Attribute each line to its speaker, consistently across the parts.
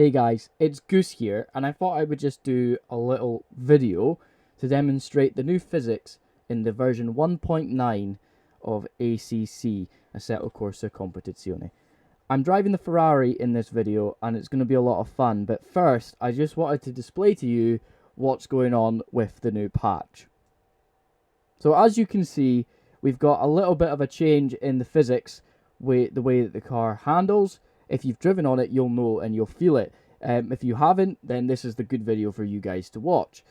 Speaker 1: Hey guys, it's Goose here, and I thought I would just do a little video to demonstrate the new physics in the version 1.9 of ACC, Assetto Corsa Competizione. I'm driving the Ferrari in this video, and it's going to be a lot of fun, but first, I just wanted to display to you what's going on with the new patch. So as you can see, we've got a little bit of a change in the physics, the way that the car handles. If you've driven on it, you'll know and you'll feel it. If you haven't, then this is the good video for you guys to watch.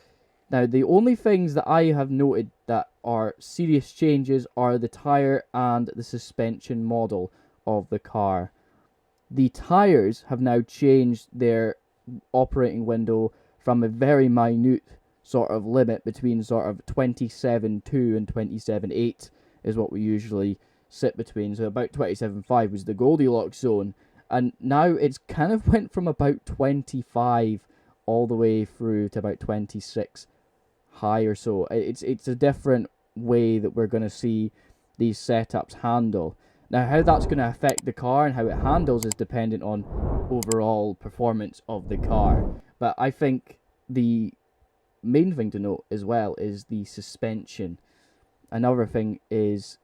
Speaker 1: Now, the only things that I have noted that are serious changes are the tyre and the suspension model of the car. The tyres have now changed their operating window from a very minute sort of limit between sort of 27.2 and 27.8 is what we usually sit between. So about 27.5 was the Goldilocks zone. And now it's kind of went from about 25 all the way through to about 26 high or so. It's a different way that we're going to see these setups handle. Now, how that's going to affect the car and how it handles is dependent on overall performance of the car. But I think the main thing to note as well is the suspension. Another thing is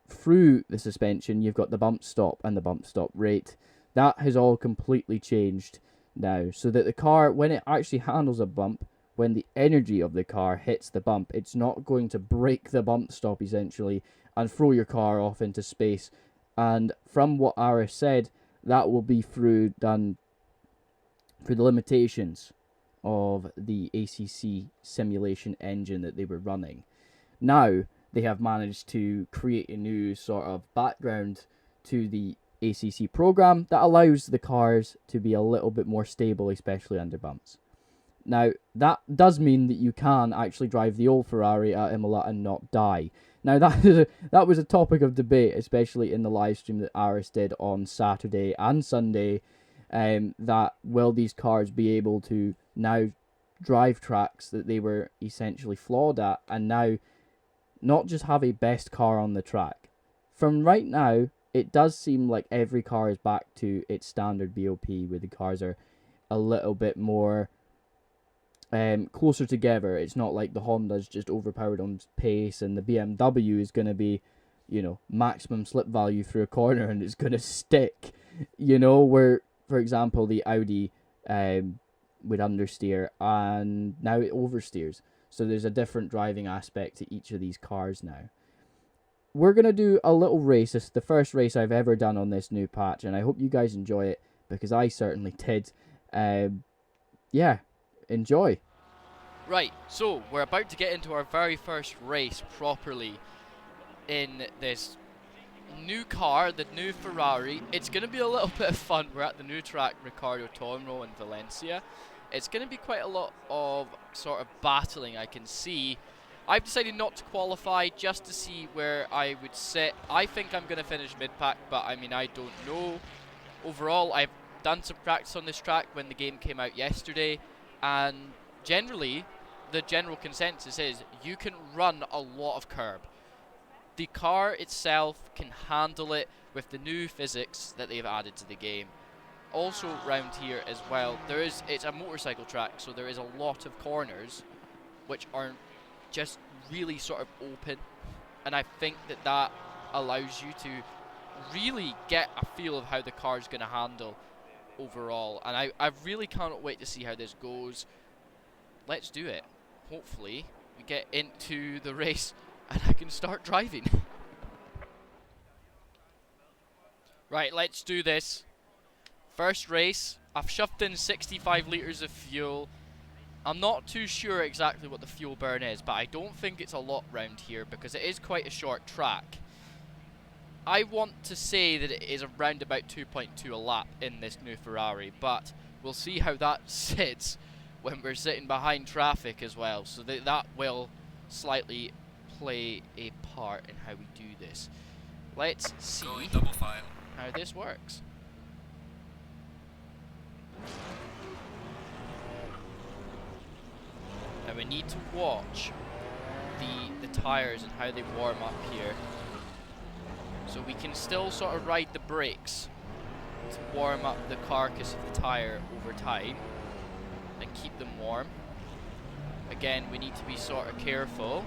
Speaker 1: through the suspension, you've got the bump stop and the bump stop rate. That has all completely changed now, so that the car, when it actually handles a bump, when the energy of the car hits the bump, it's not going to break the bump stop essentially and throw your car off into space. And from what Aris said, that will be done through the limitations of the ACC simulation engine that they were running. Now they have managed to create a new sort of background to the ACC program that allows the cars to be a little bit more stable, especially under bumps. Now, that does mean that you can actually drive the old Ferrari at Imola and not die. Now, that was a topic of debate, especially in the live stream that Aris did on Saturday and Sunday, that will these cars be able to now drive tracks that they were essentially flawed at, and now not just have a best car on the track. From right now, it does seem like every car is back to its standard BOP, where the cars are a little bit more closer together. It's not like the Honda's just overpowered on pace, and the BMW is going to be, maximum slip value through a corner and it's going to stick. Where, for example, the Audi would understeer and now it oversteers. So there's a different driving aspect to each of these cars now. We're going to do a little race. It's the first race I've ever done on this new patch, and I hope you guys enjoy it, because I certainly did. Yeah, enjoy.
Speaker 2: Right, so we're about to get into our very first race properly in this new car, the new Ferrari. It's going to be a little bit of fun. We're at the new track, Ricardo, Tormo in Valencia. It's going to be quite a lot of sort of battling, I can see. I've decided not to qualify just to see where I would sit. I think I'm going to finish mid-pack, but I mean, I don't know. Overall, I've done some practice on this track when the game came out yesterday, and generally, the general consensus is you can run a lot of curb. The car itself can handle it with the new physics that they've added to the game. Also, round here as well, it's a motorcycle track, so there is a lot of corners which aren't just really sort of open, and I think that allows you to really get a feel of how the car is going to handle overall, and I really can't wait to see how this goes. Let's do it. Hopefully we get into the race and I can start driving. Right, let's do this. First race. I've shoved in 65 litres of fuel. I'm not too sure exactly what the fuel burn is, but I don't think it's a lot round here because it is quite a short track. I want to say that it is around about 2.2 a lap in this new Ferrari, but we'll see how that sits when we're sitting behind traffic as well. So that will slightly play a part in how we do this. Let's see how this works. Now we need to watch the tyres and how they warm up here, so we can still sort of ride the brakes to warm up the carcass of the tyre over time and keep them warm. Again, we need to be sort of careful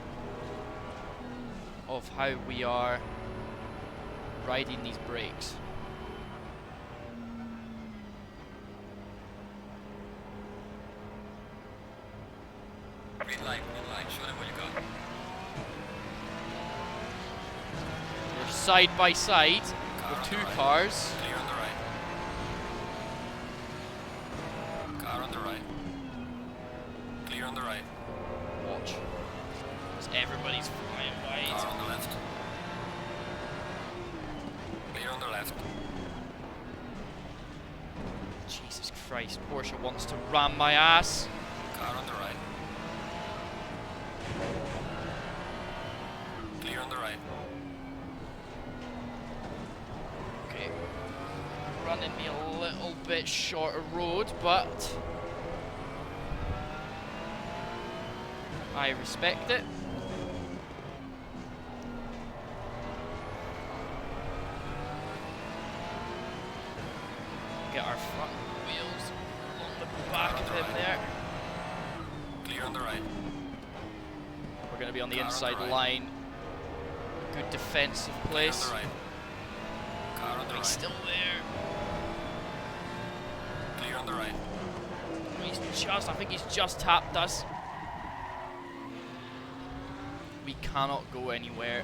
Speaker 2: of how we are riding these brakes.
Speaker 3: Green light, show them what you got.
Speaker 2: We're side by side with two cars.
Speaker 3: Clear on the right. Car on the right. Clear on the right.
Speaker 2: Watch. As everybody's flying wide.
Speaker 3: Car on the left. Clear on the left.
Speaker 2: Jesus Christ, Porsche wants to ram my ass.
Speaker 3: Car on the right. Clear on the right.
Speaker 2: Okay. Running me a little bit shorter road, but I respect it. Get our front wheels along the back of him there.
Speaker 3: Clear on the right.
Speaker 2: We're going to be on the
Speaker 3: Car on the
Speaker 2: inside
Speaker 3: right.
Speaker 2: line. Good defensive place.
Speaker 3: Clear on the right. Car on the
Speaker 2: He's
Speaker 3: right.
Speaker 2: still there.
Speaker 3: Clear on the right.
Speaker 2: I think he's just tapped us. We cannot go anywhere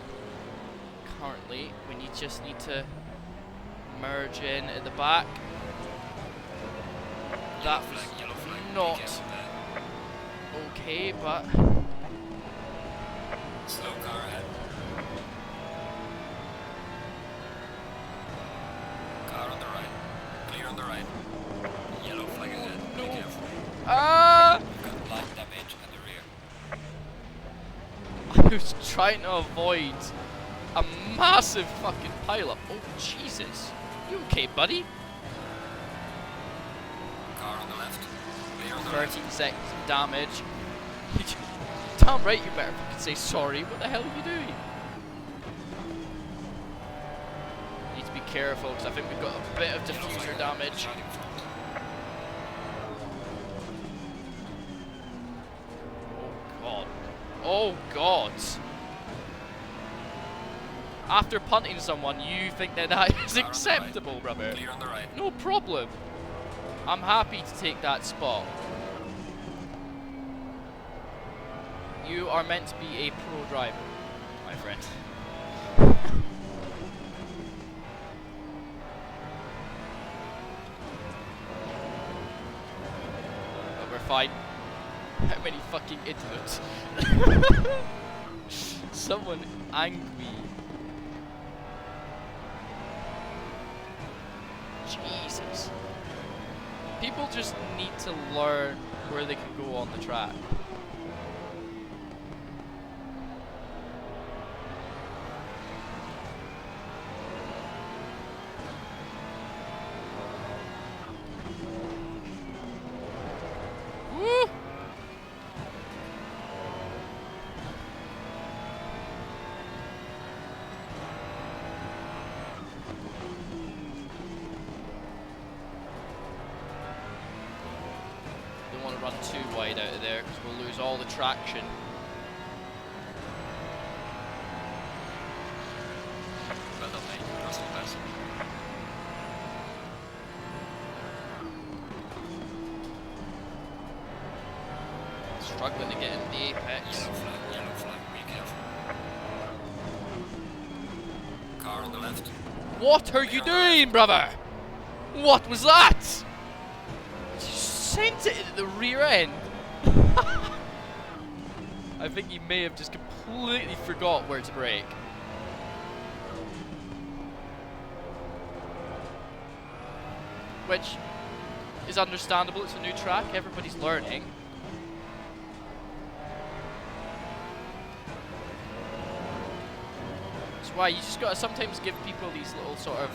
Speaker 2: currently. We just need to merge in at the back. That was
Speaker 3: Yellow flag.
Speaker 2: not
Speaker 3: Be careful there.
Speaker 2: okay, but
Speaker 3: Slow car ahead. Car on the right. Clear on the right. Yellow flag ahead. Be careful.
Speaker 2: ah!
Speaker 3: You've got light damage at the rear.
Speaker 2: I was trying to avoid a massive fucking pileup. Oh Jesus! You okay, buddy?
Speaker 3: Car on the left. Clear on the right.
Speaker 2: 13 seconds of damage. Damn right, you better fucking say sorry. What the hell are you doing? Need to be careful because I think we've got a bit of diffuser damage.
Speaker 3: Shining front.
Speaker 2: Oh god. Oh god. After punting someone, you think that that is
Speaker 3: Car on the right.
Speaker 2: acceptable, brother?
Speaker 3: Clear on the right.
Speaker 2: No problem. I'm happy to take that spot. You are meant to be a pro driver, my friend. But we're fine. How many fucking idiots? Someone angry. Jesus. People just need to learn where they can go on the track. Woo! Don't want to run too wide out of there because we'll lose all the traction.
Speaker 3: Well done, mate. Cross the pass.
Speaker 2: Struggling to get in the apex.
Speaker 3: Yellow flag. Be careful. Car on the left.
Speaker 2: What are you doing, brother? What was that? You sent it at the rear end. I think he may have just completely forgot where to brake. Which is understandable, it's a new track, everybody's learning. That's why you just gotta sometimes give people these little sort of,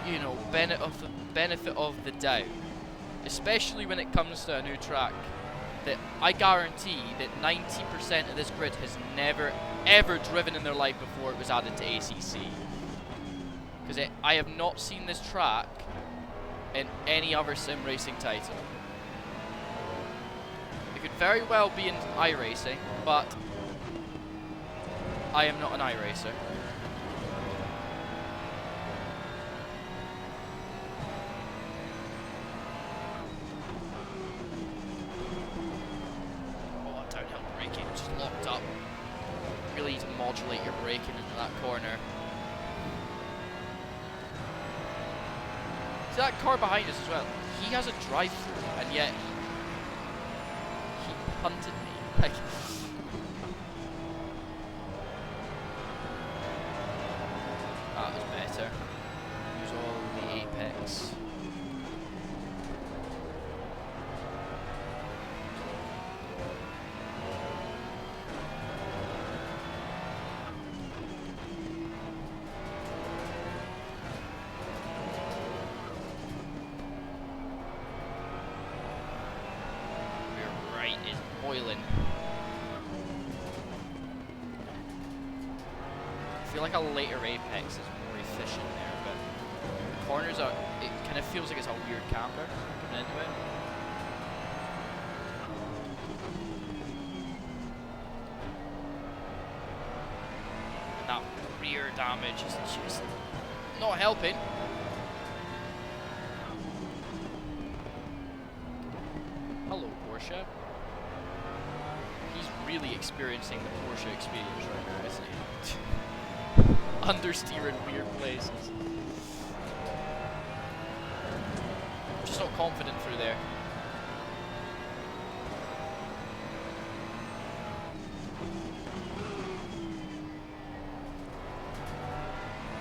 Speaker 2: you know, benefit of the doubt. Especially when it comes to a new track. That I guarantee that 90% of this grid has never ever driven in their life before it was added to ACC. because I have not seen this track in any other sim racing title. It could very well be in iRacing, but I am not an iRacer. Oh, downhill braking, just locked up. Really need to modulate your braking into that corner. See that car behind us as well? He has a drive-through, and yet he punted me. Like, that was better. Use all the apex. Is boiling. I feel like a later apex is more efficient there, but corners are, it kind of feels like it's a weird camber coming into it. And that rear damage is just not helping. Hello, Porsche. He's really experiencing the Porsche experience right now, isn't he? Understeer in weird places. Just not confident through there.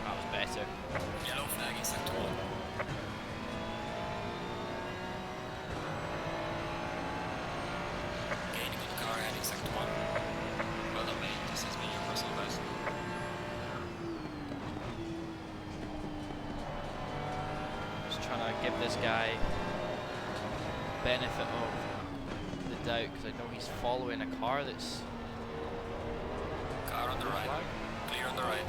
Speaker 2: That was better.
Speaker 3: Yellow flag in sector 1. Gaining on the car heading sector 1. Well done, mate. This has been your personal best.
Speaker 2: Just trying to give this guy benefit of the doubt, because I know he's following a car that's
Speaker 3: Car on the right.
Speaker 2: flag.
Speaker 3: Clear on the right.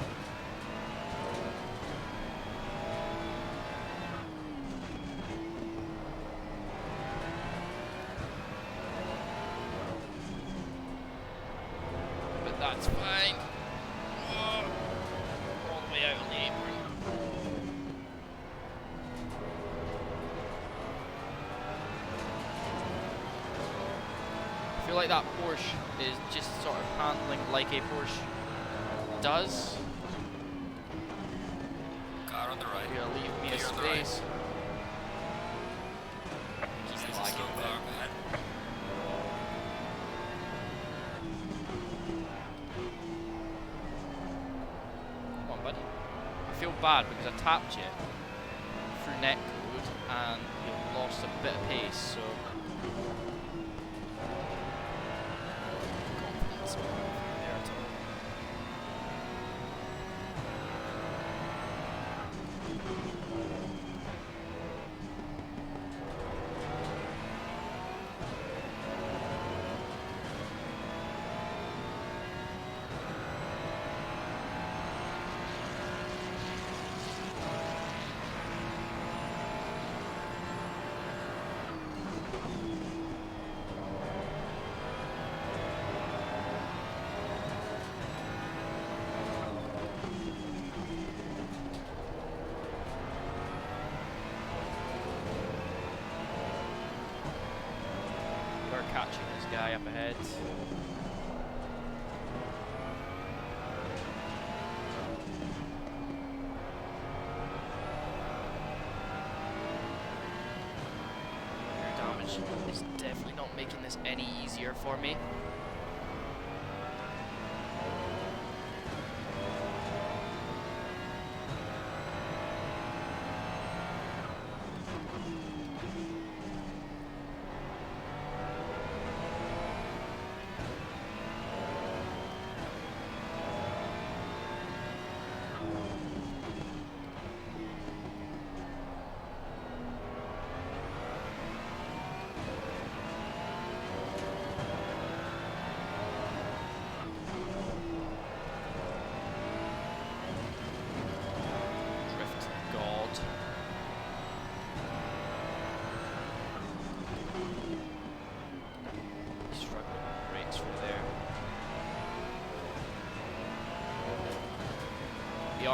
Speaker 2: But that's fine. Whoa. All the way out on the apron. I feel like that Porsche is just sort of handling like a Porsche does.
Speaker 3: Car on the right.
Speaker 2: You're gonna leave me a
Speaker 3: Clear on the right.
Speaker 2: space. He's
Speaker 3: There's a
Speaker 2: lagging
Speaker 3: slow
Speaker 2: there.
Speaker 3: car ahead.
Speaker 2: Come on, buddy. I feel bad because I tapped you through netcode and you lost a bit of pace, so. Confidence won't go through there at all. We're catching this guy up ahead. Rear damage is definitely not making this any easier for me.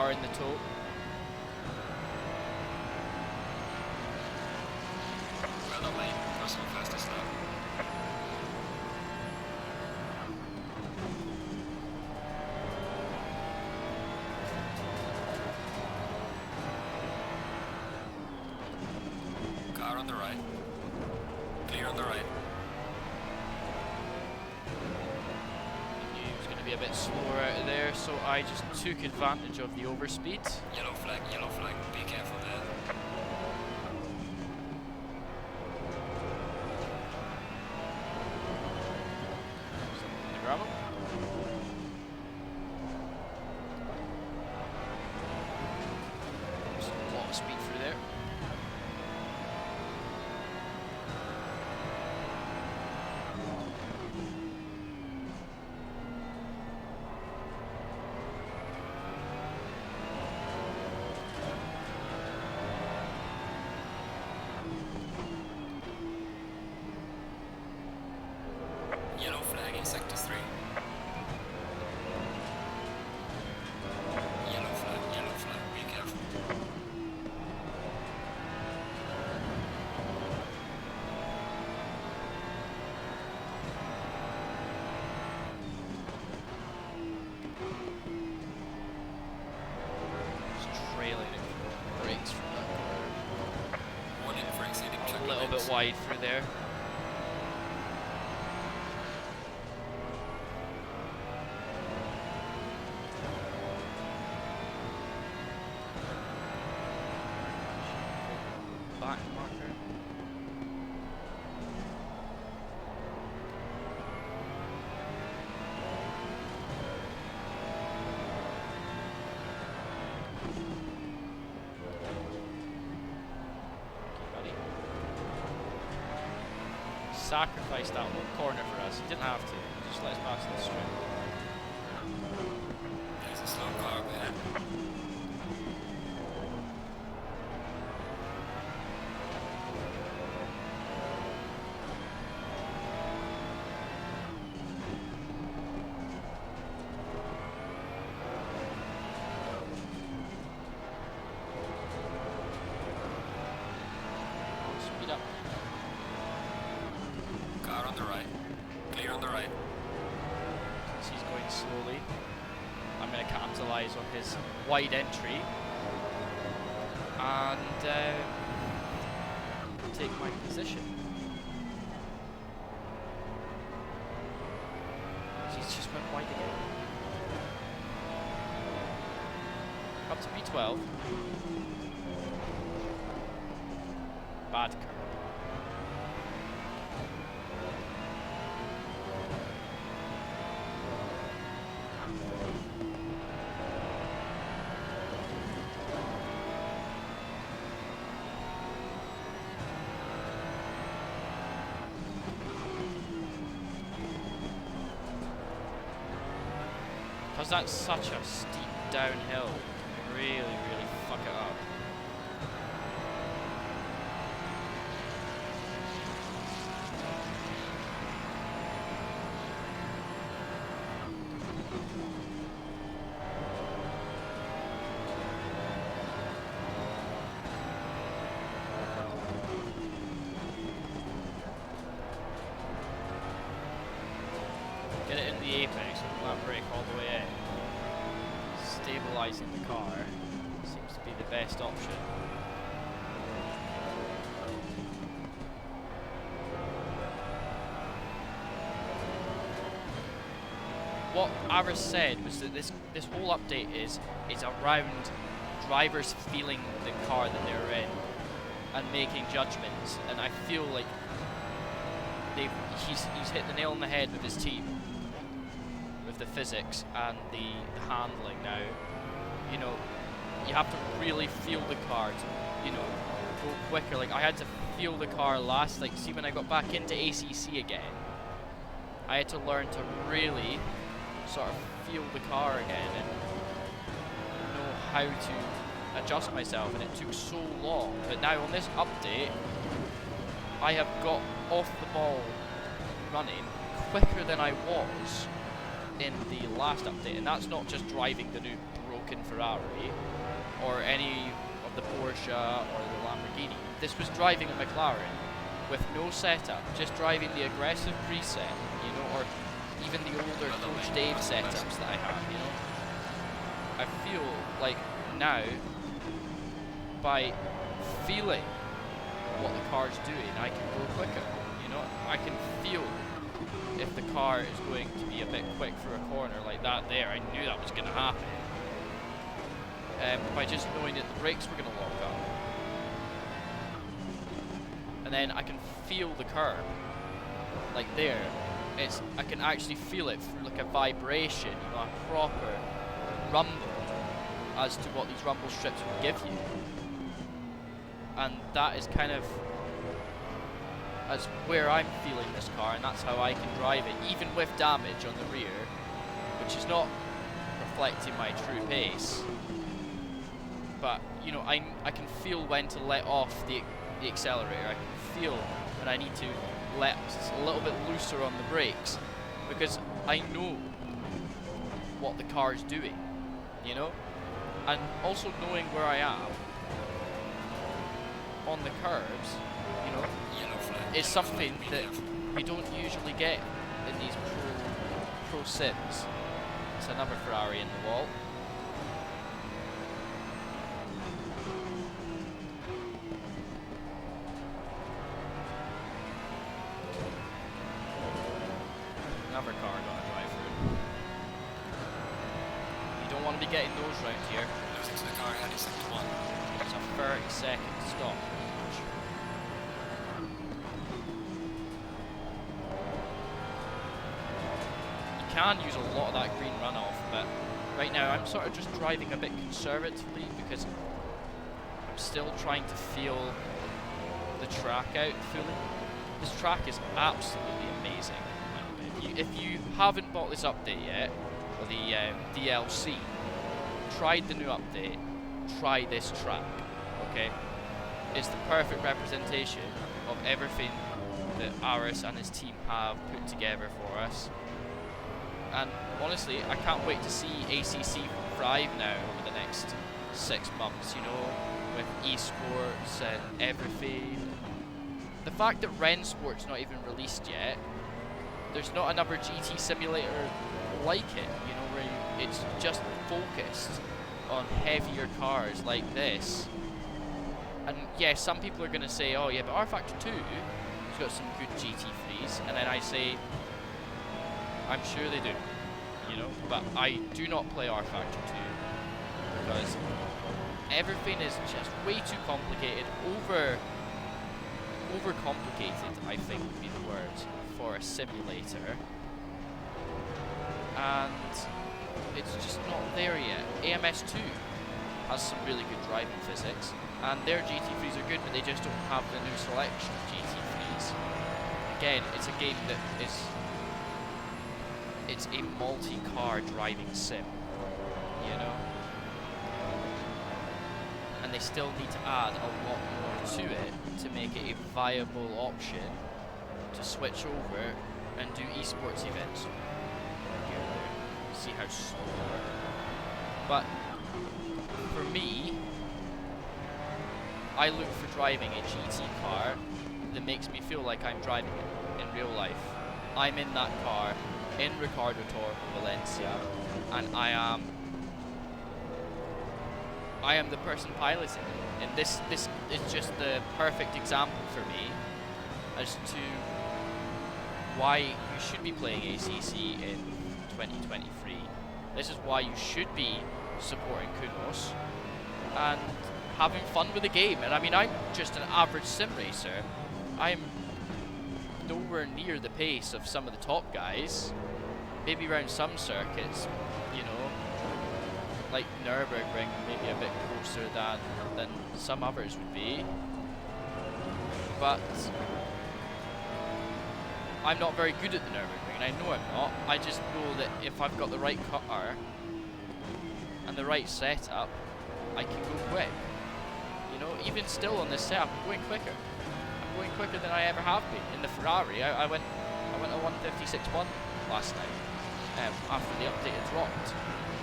Speaker 2: car in the tow.
Speaker 3: Well done, mate. Personal fastest lap. Car on the right. Clear on the right.
Speaker 2: Knew he was going to be a bit slower out of there, so I just took advantage of the overspeed.
Speaker 3: Yellow flag, yellow flag. Be careful there.
Speaker 2: In the gravel. Just a lot of speed through there.
Speaker 3: Yellow flag in sector 3. Yellow flag, be careful.
Speaker 2: Just trailing it for brakes from that corner.
Speaker 3: One in for exceeding check
Speaker 2: A little bit
Speaker 3: limits.
Speaker 2: wide through there. Back marker. Buddy. Sacrificed that little corner for us. He didn't have to. He just let us pass the strip.
Speaker 3: There's a slow car up ahead.
Speaker 2: Speed up.
Speaker 3: Car on the right. Clear on the right.
Speaker 2: Since he's going slowly, I'm going to capitalise on his wide entry and take my position. He's just went wide again. Up to B12. Bad curve. Because that's such a steep downhill, it really fuck it up. Get it in the apex with that brake all the way in. Stabilising the car seems to be the best option. What Aris said was that this whole update is around drivers feeling the car that they're in and making judgments, and I feel like he's hit the nail on the head with his team, with the physics and the handling. Now, you know, you have to really feel the car to, you know, go quicker. Like I had to feel the car last, like see when I got back into ACC again, I had to learn to really sort of feel the car again and know how to adjust myself, and it took so long. But now on this update, I have got off the ball running quicker than I was in the last update, and that's not just driving the new looking Ferrari or any of the Porsche or the Lamborghini. This was driving a McLaren with no setup, just driving the aggressive preset, you know, or even the older Coach Dave setups that I had, you know. I feel like now, by feeling what the car's doing, I can go quicker, you know. I can feel if the car is going to be a bit quick for a corner like that there. I knew that was going to happen. By just knowing that the brakes were going to lock up. And then I can feel the curb. Like there. I can actually feel it through like a vibration, you know, a proper rumble as to what these rumble strips would give you. And that is kind of as where I'm feeling this car, and that's how I can drive it, even with damage on the rear, which is not reflecting my true pace. But you know, I can feel when to let off the accelerator. I can feel when I need to let a little bit looser on the brakes, because I know what the car is doing, you know. And also knowing where I am on the curves, you know, is something that we don't usually get in these pro sims. It's another Ferrari in the wall. Another car got to drive through. You don't want to be getting those round here.
Speaker 3: Losing to the car, how do you second one?
Speaker 2: It's a 30-second stop. You can use a lot of that green runoff, but right now I'm sort of just driving a bit conservatively because I'm still trying to feel the track out fully. This track is absolutely amazing. If you haven't bought this update yet, or the DLC, try the new update, try this track, okay? It's the perfect representation of everything that Aris and his team have put together for us. And honestly, I can't wait to see ACC thrive now over the next 6 months, you know, with esports and everything. The fact that Rennsport's not even released yet, there's not another GT simulator like it, you know, where it's just focused on heavier cars like this. And yeah, some people are going to say, oh yeah, but R Factor 2 has got some good GT3s, and then I say, I'm sure they do, you know, but I do not play R Factor 2 because everything is just way too complicated, overcomplicated, I think would be the word for a simulator, and it's just not there yet. AMS2 has some really good driving physics, and their GT3s are good, but they just don't have the new selection of GT3s. Again, it's a game that is, it's a multi-car driving sim, you know? And they still need to add a lot more to it to make it a viable option to switch over and do esports events. See how slow they are. But for me, I look for driving a GT car that makes me feel like I'm driving it in real life. I'm in that car in Ricardo, Tormo, Valencia, and I am the person piloting it. And this is just the perfect example for me as to why you should be playing ACC in 2023. This is why you should be supporting Kunos and having fun with the game. And I mean, I'm just an average sim racer. I'm nowhere near the pace of some of the top guys. Maybe around some circuits, you know, like Nürburgring, maybe a bit closer than some others would be. But I'm not very good at the Nürburgring, and I know I'm not. I just know that if I've got the right car and the right setup, I can go quick. You know, even still on this setup, I'm going quicker. I'm going quicker than I ever have been. In the Ferrari, I went a 156.1 last night. after the update had dropped.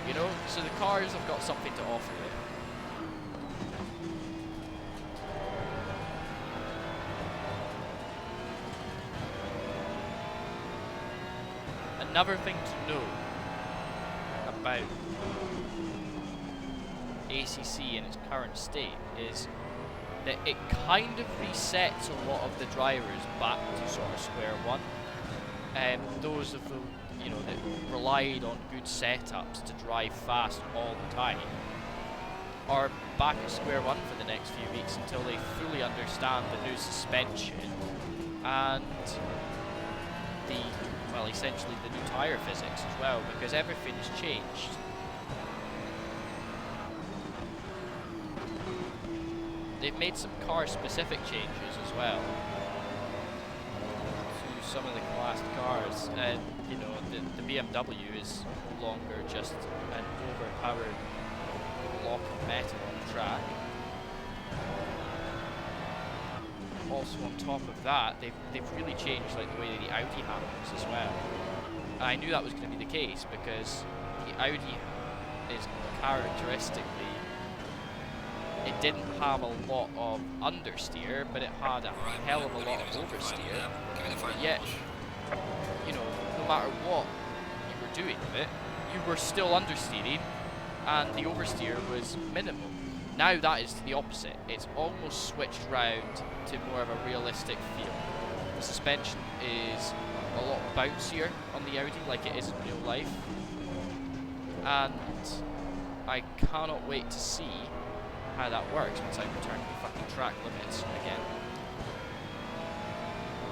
Speaker 2: You know, so the cars have got something to offer you. Another thing to know about ACC in its current state is that it kind of resets a lot of the drivers back to sort of square one. Those of the, you know, that relied on good setups to drive fast all the time are back at square one for the next few weeks until they fully understand the new suspension and the, well, essentially the new tyre physics as well, because everything's changed. They've made some car-specific changes as well to some of the classed cars, and you know, the BMW is no longer just an overpowered block of metal on the track. Also, on top of that, they've really changed like the way that the Audi handles as well. And I knew that was going to be the case because the Audi is characteristically, it didn't have a lot of understeer, but it had a hell of a lot of oversteer. But yet, you know, no matter what you were doing with it, you were still understeering, and the oversteer was minimal. Now that is the opposite. It's almost switched round to more of a realistic feel. The suspension is a lot bouncier on the Audi, like it is in real life. And I cannot wait to see how that works once I return to the fucking track limits again.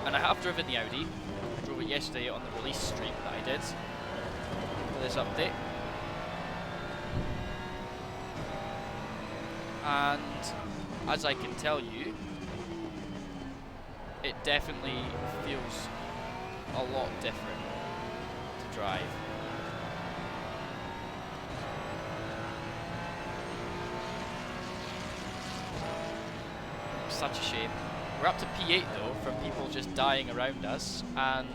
Speaker 2: And I have driven the Audi. I drove it yesterday on the release stream that I did for this update. And as I can tell you, it definitely feels a lot different to drive. Such a shame. We're up to P8 though, from people just dying around us and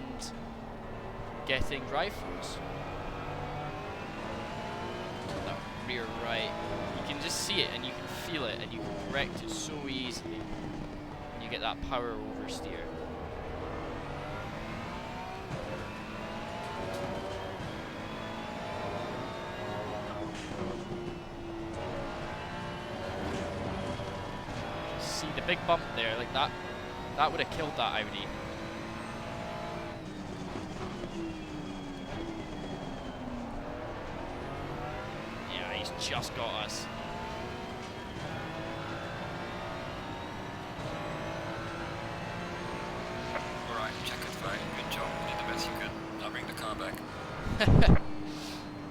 Speaker 2: getting drive-throughs. That rear right. You can just see it and you can feel it and you can correct it so easily. And you get that power oversteer. See the big bump there, like that would have killed that Audi. Yeah, he's just got us.
Speaker 3: Alright, check it, fine. Good job. You did the best you could. Now bring the car back.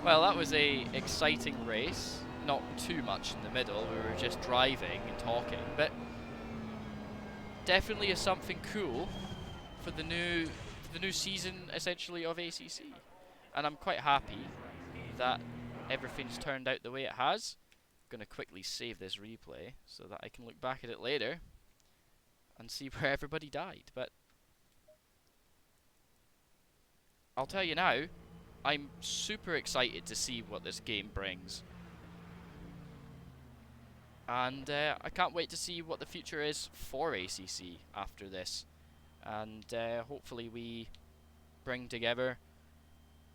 Speaker 2: Well, that was a exciting race. Not too much in the middle. We were just driving and talking, but definitely is something cool for the new season, essentially, of ACC. And I'm quite happy that everything's turned out the way it has. I'm gonna quickly save this replay so that I can look back at it later and see where everybody died. But I'll tell you now, I'm super excited to see what this game brings. And I can't wait to see what the future is for ACC after this. And hopefully we bring together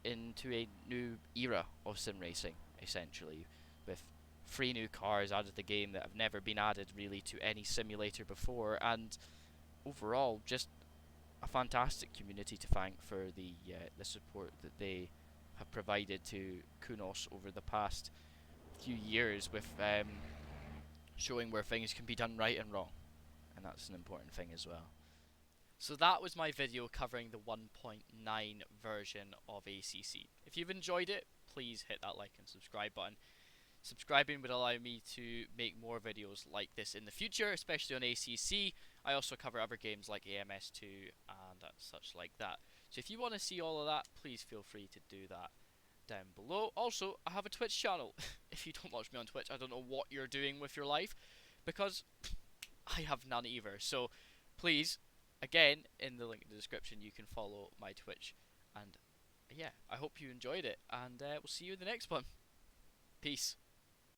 Speaker 2: into a new era of sim racing, essentially, with 3 new cars added to the game that have never been added really to any simulator before, and overall just a fantastic community to thank for the support that they have provided to Kunos over the past few years with showing where things can be done right and wrong, and that's an important thing as well. So that was my video covering the 1.9 version of ACC. If you've enjoyed it, please hit that like and subscribe button. Subscribing would allow me to make more videos like this in the future, especially on ACC. I also cover other games like AMS2 and such like that. So if you want to see all of that, please feel free to do that down below. Also, I have a Twitch channel. If you don't watch me on Twitch, I don't know what you're doing with your life, because I have none either. So please, again, in the link in the description, you can follow my Twitch and yeah, I hope you enjoyed it, and we'll see you in the next one. Peace.